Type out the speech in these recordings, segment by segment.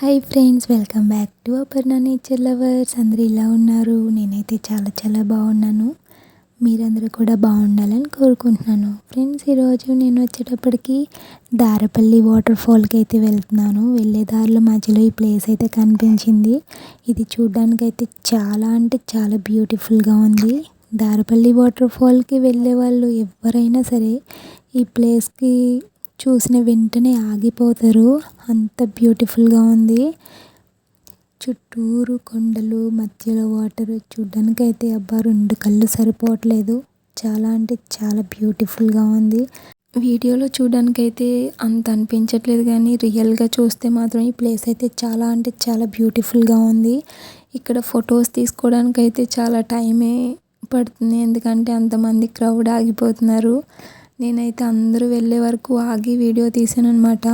Hi friends, welcome back to Aparna nature lovers. అందరూ ఇలా ఉన్నారు. నేనైతే చాలా చాలా బాగున్నాను. మీరందరూ కూడా బాగుండాలని కోరుకుంటున్నాను. ఫ్రెండ్స్, ఈరోజు నేను వచ్చేటప్పటికి దారపల్లి వాటర్ ఫాల్కి అయితే వెళ్తున్నాను. వెళ్ళే దారిలో మధ్యలో ఈ ప్లేస్ అయితే కనిపించింది. ఇది చూడడానికి అయితే చాలా అంటే చాలా బ్యూటిఫుల్గా ఉంది. దారపల్లి వాటర్ ఫాల్కి వెళ్ళే వాళ్ళు ఎవరైనా సరే ఈ ప్లేస్కి చూసిన వెంటనే ఆగిపోతారు. అంత బ్యూటిఫుల్గా ఉంది. చుట్టూరు కొండలు, మధ్యలో వాటర్ చూడ్డానికి అయితే అబ్బా రెండు కళ్ళు సరిపోవట్లేదు. చాలా అంటే చాలా బ్యూటిఫుల్గా ఉంది. వీడియోలో చూడడానికి అయితే అంత అనిపించట్లేదు, కానీ రియల్గా చూస్తే మాత్రం ఈ ప్లేస్ అయితే చాలా అంటే చాలా బ్యూటిఫుల్గా ఉంది. ఇక్కడ ఫొటోస్ తీసుకోవడానికి అయితే చాలా టైమే పడుతుంది, ఎందుకంటే అంతమంది క్రౌడ్ ఆగిపోతున్నారు. నేనైతే అందరూ వెళ్ళే వరకు ఆగి వీడియో తీసాను అనమాట.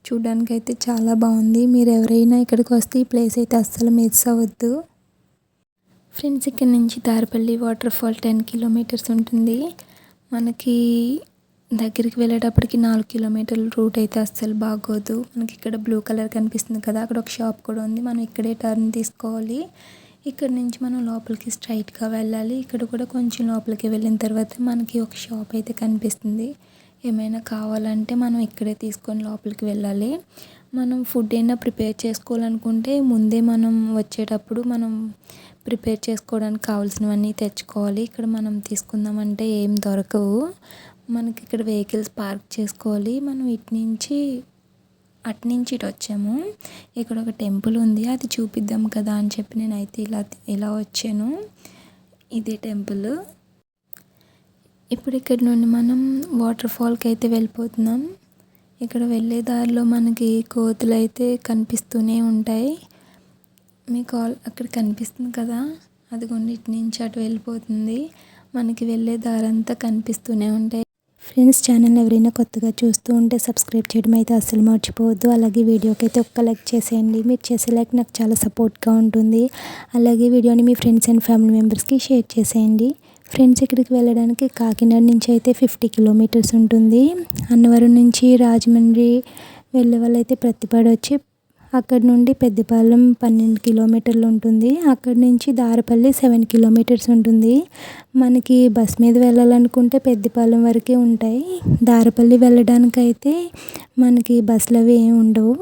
చూడ్డానికి అయితే చాలా బాగుంది. మీరు ఎవరైనా ఇక్కడికి వస్తే ఈ ప్లేస్ అయితే అస్సలు మిస్ అవ్వద్దు. ఫ్రెండ్స్, ఇక్కడ నుంచి దారపల్లి వాటర్ ఫాల్ 10 కిలోమీటర్స్ ఉంటుంది. మనకి దగ్గరికి వెళ్ళేటప్పటికి 4 కిలోమీటర్ల రూట్ అయితే అస్సలు బాగోదు. మనకి ఇక్కడ బ్లూ కలర్ కనిపిస్తుంది కదా, అక్కడ ఒక షాప్ కూడా ఉంది. మనం ఇక్కడే టర్న్ తీసుకోవాలి. ఇక్కడ నుంచి మనం లోపలికి స్ట్రైట్గా వెళ్ళాలి. ఇక్కడ కూడా కొంచెం లోపలికి వెళ్ళిన తర్వాత మనకి ఒక షాప్ అయితే కనిపిస్తుంది. ఏమైనా కావాలంటే మనం ఇక్కడే తీసుకొని లోపలికి వెళ్ళాలి. మనం ఫుడ్ అయినా ప్రిపేర్ చేసుకోవాలనుకుంటే ముందే మనం వచ్చేటప్పుడు మనం ప్రిపేర్ చేసుకోవడానికి కావాల్సినవన్నీ తెచ్చుకోవాలి. ఇక్కడ మనం తీసుకుందామంటే ఏం దొరకవు. మనకి ఇక్కడ వెహికల్స్ పార్క్ చేసుకోవాలి. మనం అటు నుంచి ఇటు వచ్చాము. ఇక్కడ ఒక టెంపుల్ ఉంది, అది చూపిద్దాం కదా అని చెప్పి నేనైతే ఇలా వచ్చాను. ఇదే టెంపుల్. ఇప్పుడు ఇక్కడ నుండి మనం వాటర్ ఫాల్కి అయితే వెళ్ళిపోతున్నాం. ఇక్కడ వెళ్ళే దారిలో మనకి కోతులు అయితే కనిపిస్తూనే ఉంటాయి. మీకు అక్కడ కనిపిస్తుంది కదా, అదిగోండి ఇటు నుంచి అటు వెళ్ళిపోతుంది. మనకి వెళ్ళే దారంతా కనిపిస్తూనే ఉంటాయి. ఫ్రెండ్స్, ఛానల్ ఎవరైనా కొత్తగా చూస్తూ ఉంటే సబ్స్క్రైబ్ చేయడం అయితే అస్సలు మర్చిపోవద్దు. అలాగే వీడియోకి అయితే ఒక్క లైక్ చేసేయండి. మీరు చేసే లైక్ నాకు చాలా సపోర్ట్గా ఉంటుంది. అలాగే వీడియోని మీ ఫ్రెండ్స్ అండ్ ఫ్యామిలీ మెంబర్స్కి షేర్ చేసేయండి. ఫ్రెండ్స్, ఇక్కడికి వెళ్ళడానికి కాకినాడ నుంచి అయితే 50 కిలోమీటర్స్ ఉంటుంది. అన్నవరం నుంచి రాజమండ్రి వెళ్ళే వాళ్ళైతే ప్రతిపాడు వచ్చి అక్కడ నుండి పెద్దపాలెం 12 కిలోమీటర్లు ఉంటుంది. అక్కడి నుంచి దారపల్లి 7 కిలోమీటర్స్ ఉంటుంది. మనకి బస్ మీద వెళ్ళాలనుకుంటే పెద్దపాలెం వరకే ఉంటాయి. దారపల్లి వెళ్ళడానికైతే మనకి బస్సులు అవి ఏమి ఉండవు.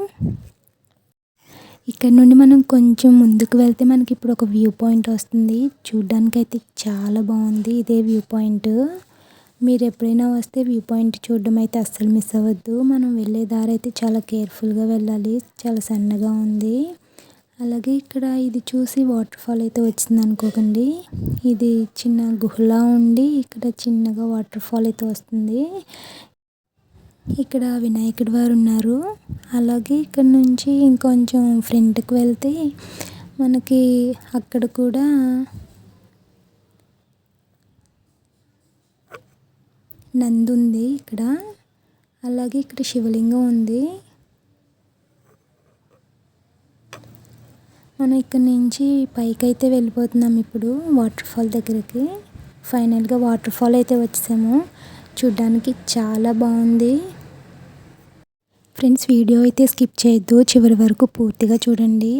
ఇక్కడ నుండి మనం కొంచెం ముందుకు వెళ్తే మనకి ఇప్పుడు ఒక వ్యూ పాయింట్ వస్తుంది. చూడ్డానికైతే చాలా బాగుంది. ఇదే వ్యూ పాయింట్. మీరు ఎప్పుడైనా వస్తే వ్యూ పాయింట్ చూడడం అయితే అస్సలు మిస్ అవ్వద్దు. మనం వెళ్ళే దారి అయితే చాలా కేర్ఫుల్గా వెళ్ళాలి. చాలా సన్నగా ఉంది. అలాగే ఇక్కడ ఇది చూసి వాటర్ ఫాల్ అయితే వచ్చింది అనుకోకండి. ఇది చిన్న గుహలా ఉండి ఇక్కడ చిన్నగా వాటర్ ఫాల్ అయితే వస్తుంది. ఇక్కడ వినాయకుడి వారు ఉన్నారు. అలాగే ఇక్కడ నుంచి ఇంకొంచెం ఫ్రంట్కి వెళ్తే మనకి అక్కడ కూడా నంది ఉంది ఇక్కడ. అలాగే ఇక్కడ శివలింగం ఉంది. మనం ఇక్కడ నుంచి పైకి అయితే వెళ్ళిపోతున్నాం ఇప్పుడు వాటర్ ఫాల్ దగ్గరికి. ఫైనల్గా వాటర్ ఫాల్ అయితే వచ్చేసాము. చూడ్డానికి చాలా బాగుంది. ఫ్రెండ్స్, వీడియో అయితే స్కిప్ చేయొద్దు, చివరి వరకు పూర్తిగా చూడండి.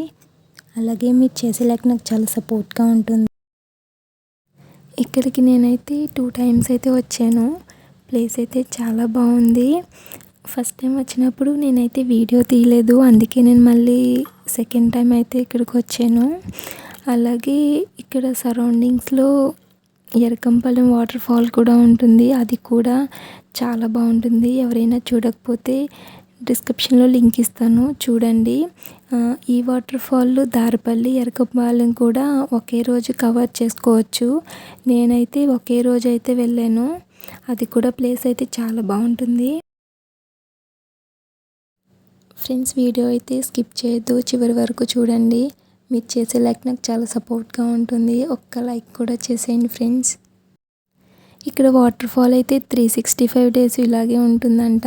అలాగే మీరు చేసే లైక్ నాకు చాలా సపోర్ట్గా ఉంటుంది. ఇక్కడికి నేనైతే 2 టైమ్స్ అయితే వచ్చాను. ప్లేస్ అయితే చాలా బాగుంది. ఫస్ట్ టైం వచ్చినప్పుడు నేనైతే వీడియో తీయలేదు, అందుకే నేను మళ్ళీ సెకండ్ టైం అయితే ఇక్కడికి వచ్చాను. అలాగే ఇక్కడ సరౌండింగ్స్లో ఎరకంపాలెం వాటర్ ఫాల్ కూడా ఉంటుంది. అది కూడా చాలా బాగుంటుంది. ఎవరైనా చూడకపోతే డిస్క్రిప్షన్లో లింక్ ఇస్తాను, చూడండి. ఈ వాటర్ ఫాల్ దారపల్లి, ఎరకంపాలెం కూడా ఒకే రోజు కవర్ చేసుకోవచ్చు. నేనైతే ఒకే రోజు అయితే వెళ్ళాను. అది కూడా ప్లేస్ అయితే చాలా బాగుంటుంది. ఫ్రెండ్స్, వీడియో అయితే స్కిప్ చేయొద్దు, చివరి వరకు చూడండి. మీరు చేసే లైక్ నాకు చాలా సపోర్ట్గా ఉంటుంది. ఒక్క లైక్ కూడా చేసేయండి ఫ్రెండ్స్. ఇక్కడ వాటర్ ఫాల్ అయితే 365 డేస్ ఇలాగే ఉంటుందంట.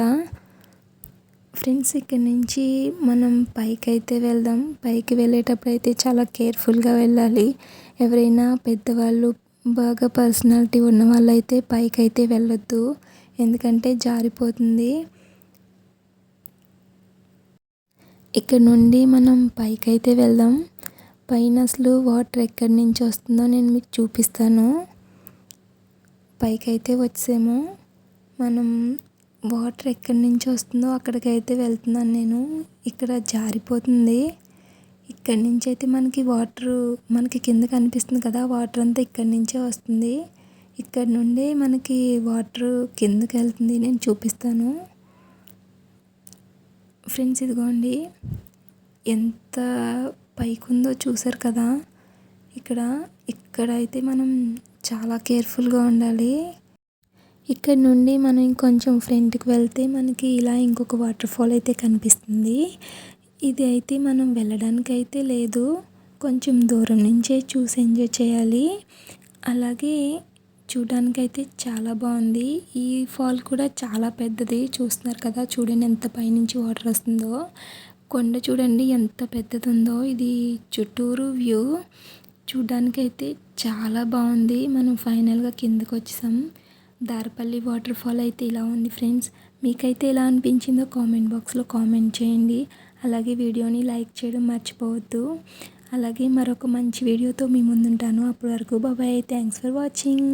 ఫ్రెండ్స్, ఇక్కడ నుంచి మనం పైకి అయితే వెళ్దాం. పైకి వెళ్ళేటప్పుడు అయితే చాలా కేర్ఫుల్గా వెళ్ళాలి. ఎవరైనా పెద్దవాళ్ళు బాగా పర్సనాలిటీ ఉన్న వాళ్ళైతే పైకి అయితే వెళ్ళొద్దు, ఎందుకంటే జారిపోతుంది. ఇక్కడ నుండి మనం పైకైతే వెళ్దాం. పైన అసలు వాటర్ ఎక్కడి నుంచి వస్తుందో నేను మీకు చూపిస్తాను. పైకైతే వచ్చాము. మనం వాటర్ ఎక్కడి నుంచి వస్తుందో అక్కడికైతే వెళ్తున్నాను నేను. ఇక్కడ జారిపోతుంది. ఇక్కడి నుంచి అయితే మనకి వాటర్ మనకి కింద కనిపిస్తుంది కదా, వాటర్ అంతా ఇక్కడి నుంచే వస్తుంది. ఇక్కడ నుండి మనకి వాటర్ కిందకి వెళ్తుంది. నేను చూపిస్తాను ఫ్రెండ్స్. ఇదిగోండి ఎంత పైకి ఉందో చూసారు కదా. ఇక్కడైతే మనం చాలా కేర్ఫుల్గా ఉండాలి. ఇక్కడ నుండి మనం ఇంకొంచెం ఫ్రంట్కి వెళ్తే మనకి ఇలా ఇంకొక వాటర్ ఫాల్ అయితే కనిపిస్తుంది. ఇది అయితే మనం వెళ్ళడానికి అయితే లేదు, కొంచెం దూరం నుంచే చూసి ఎంజాయ్ చేయాలి. అలాగే చూడడానికి అయితే చాలా బాగుంది. ఈ ఫాల్ కూడా చాలా పెద్దది, చూస్తున్నారు కదా. చూడండి ఎంత పైనుంచి వాటర్ వస్తుందో. కొండ చూడండి ఎంత పెద్దది ఉందో. ఇది చుట్టూరు వ్యూ చూడడానికి అయితే చాలా బాగుంది. మనం ఫైనల్గా కిందకు వచ్చేసాం. దారపల్లి వాటర్ ఫాల్ అయితే ఇలా ఉంది ఫ్రెండ్స్. మీకైతే ఎలా అనిపించిందో కామెంట్ బాక్స్లో కామెంట్ చేయండి. అలాగే వీడియోని లైక్ చేయడం మర్చిపోవద్దు. అలాగే మరొక మంచి వీడియోతో మీ ముందుంటాను. అప్పటి వరకు బాయ్. Thanks for watching.